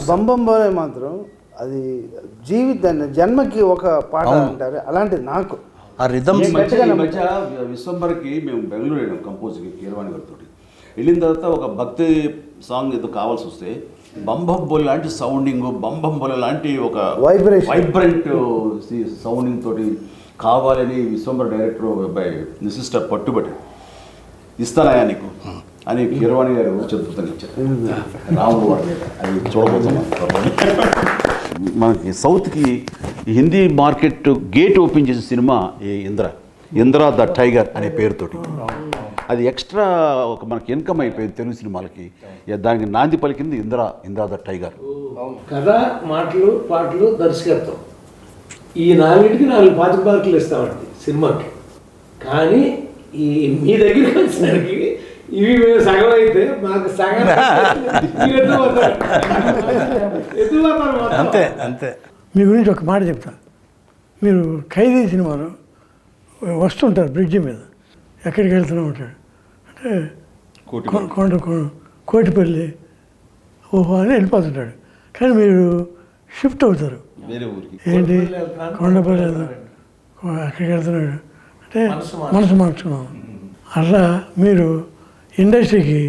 బంబం బోలే మాత్రం అది జీవితాన్ని జన్మకి ఒక పాట అంటారు, అలాంటిది నాకు ఆ రిథమ్. ఈ మధ్య విశ్వంబర్కి మేము బెంగళూరు వెళ్ళాం కంపోజ్కి కీరవాణి గారితో. వెళ్ళిన తర్వాత ఒక భక్తి సాంగ్ ఏదో కావాల్సి వస్తే బంబం బోల్ లాంటి సౌండింగ్, బంబం బోల్ లాంటి ఒక వైబ్రెంట్ సౌండింగ్ తోటి కావాలని విశ్వంబర్ డైరెక్టర్ బై సిస్టర్ పట్టుబట్టి ఇస్తానయా నీకు అని కీరవాణి గారు అద్భుతంగా ఇచ్చారు. రాముడు అది చూడబోతున్నాం. మనకి సౌత్కి హిందీ మార్కెట్ గేట్ ఓపెన్ చేసిన సినిమా ఈ ఇంద్ర ద టైగర్ అనే పేరుతోటి. అది ఎక్స్ట్రా ఒక మనకి ఇన్కమ్ అయిపోయింది తెలుగు సినిమాలకి. దానికి నాంది పలికింది ఇంద్ర ద టైగర్. కథ, మాటలు, పాటలు, దర్శకత్వం, ఈ 4టికి 4 25 మార్కులు ఇస్తామండి సినిమాకి. కానీ ఈ మీ దగ్గరికి వచ్చేసరికి ఇవి మేము సగం అయితే మాకు సగం అంతే అంతే. మీ గురించి ఒక మాట చెప్తా. మీరు ఖైదీ సినిమాలో వస్తుంటారు బ్రిడ్జి మీద, ఎక్కడికి వెళ్తూనే ఉంటాడు అంటే కోటిపల్లి ఓహో అని వెళ్ళిపోతుంటాడు. కానీ మీరు షిఫ్ట్ అవుతారు, ఏంటి కొండపల్లి అక్కడికి వెళ్తున్నాడు అంటే మనసు మార్చుకున్నాం. అట్లా మీరు ఇండస్ట్రీకి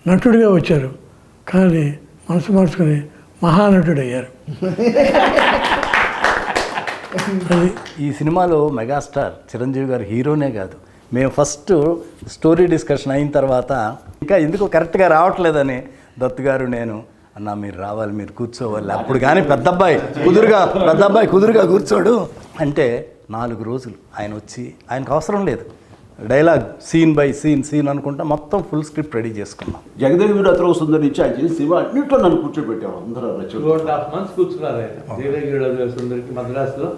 నటుడిగా వచ్చారు, కానీ మనసు మార్చుకుని మహానటుడు అయ్యారు. అది ఈ సినిమాలో మెగాస్టార్ చిరంజీవి గారు హీరోనే కాదు, మేము ఫస్ట్ స్టోరీ డిస్కషన్ అయిన తర్వాత ఇంకా ఎందుకు కరెక్ట్గా రావట్లేదని దత్తు గారు నేను అన్న మీరు రావాలి, మీరు కూర్చోవాలి. అప్పుడు కానీ పెద్ద అబ్బాయి కుదురుగా కూర్చోడు అంటే 4 రోజులు ఆయన వచ్చి, ఆయనకు అవసరం లేదు డైలాగ్, సీన్ బై సీన్ అనుకుంటా మొత్తం ఫుల్ స్క్రిప్ట్ రెడీ చేసుకున్నాం. జగదేవి వీరు అతను సుందరి నుంచి ఆయన చేసిన సినిమా అన్నింటిలో నన్ను కూర్చోబెట్టాడు. అందరూ 2.5 months కూర్చున్నారు ఆయన జగదేవి సుందరికి మద్రాసులో.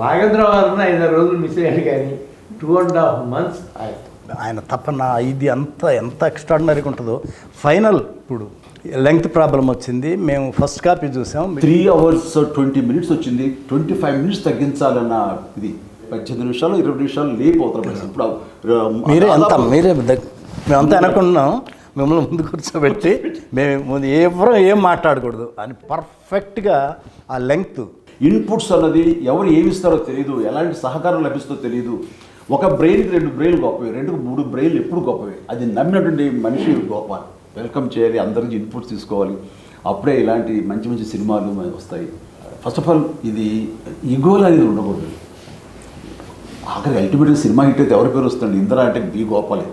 రాఘేంద్ర వారిని 5 రోజులు మిస్ అయ్యాడు, కానీ 2.5 months ఆయన తప్పన ఇది అంతా ఎంత ఎక్స్ట్రాడినరీగా ఉంటుందో. ఫైనల్ ఇప్పుడు లెంగ్త్ ప్రాబ్లం వచ్చింది, మేము ఫస్ట్ కాపీ చూసాం, 3 hours 20 minutes వచ్చింది. 25 minutes తగ్గించాలన్న ఇది 18 నిమిషాలు 20 నిమిషాలు లేపు అవుతారు. ఇప్పుడు మేమంతా అనుకున్నాం మిమ్మల్ని ముందు కూర్చోబెట్టి మేము ముందు ఎవరు ఏం మాట్లాడకూడదు అని పర్ఫెక్ట్గా ఆ లెంగ్త్ ఇన్పుట్స్ అన్నది ఎవరు ఏమి ఇస్తారో తెలియదు, ఎలాంటి సహకారం లభిస్తుందో తెలియదు. ఒక బ్రెయిన్కి 2 బ్రెయిన్లు గొప్పవి, 2కు 3 బ్రెయిన్లు ఎప్పుడు గొప్పవి. అది నమ్మినటువంటి మనిషి గొప్ప. వెల్కమ్ చేయాలి, అందరి నుంచి ఇన్పుట్స్ తీసుకోవాలి, అప్పుడే ఇలాంటి మంచి మంచి సినిమాలు వస్తాయి. ఫస్ట్ ఆఫ్ ఆల్ ఇది ఈగోలు అనేది ఉండకూడదు. ఆఖరికి అల్టిమేట్గా సినిమా హిట్ అయితే ఎవరి పేరు వస్తుంది? ఇంద్ర అంటే బి గోపాలే.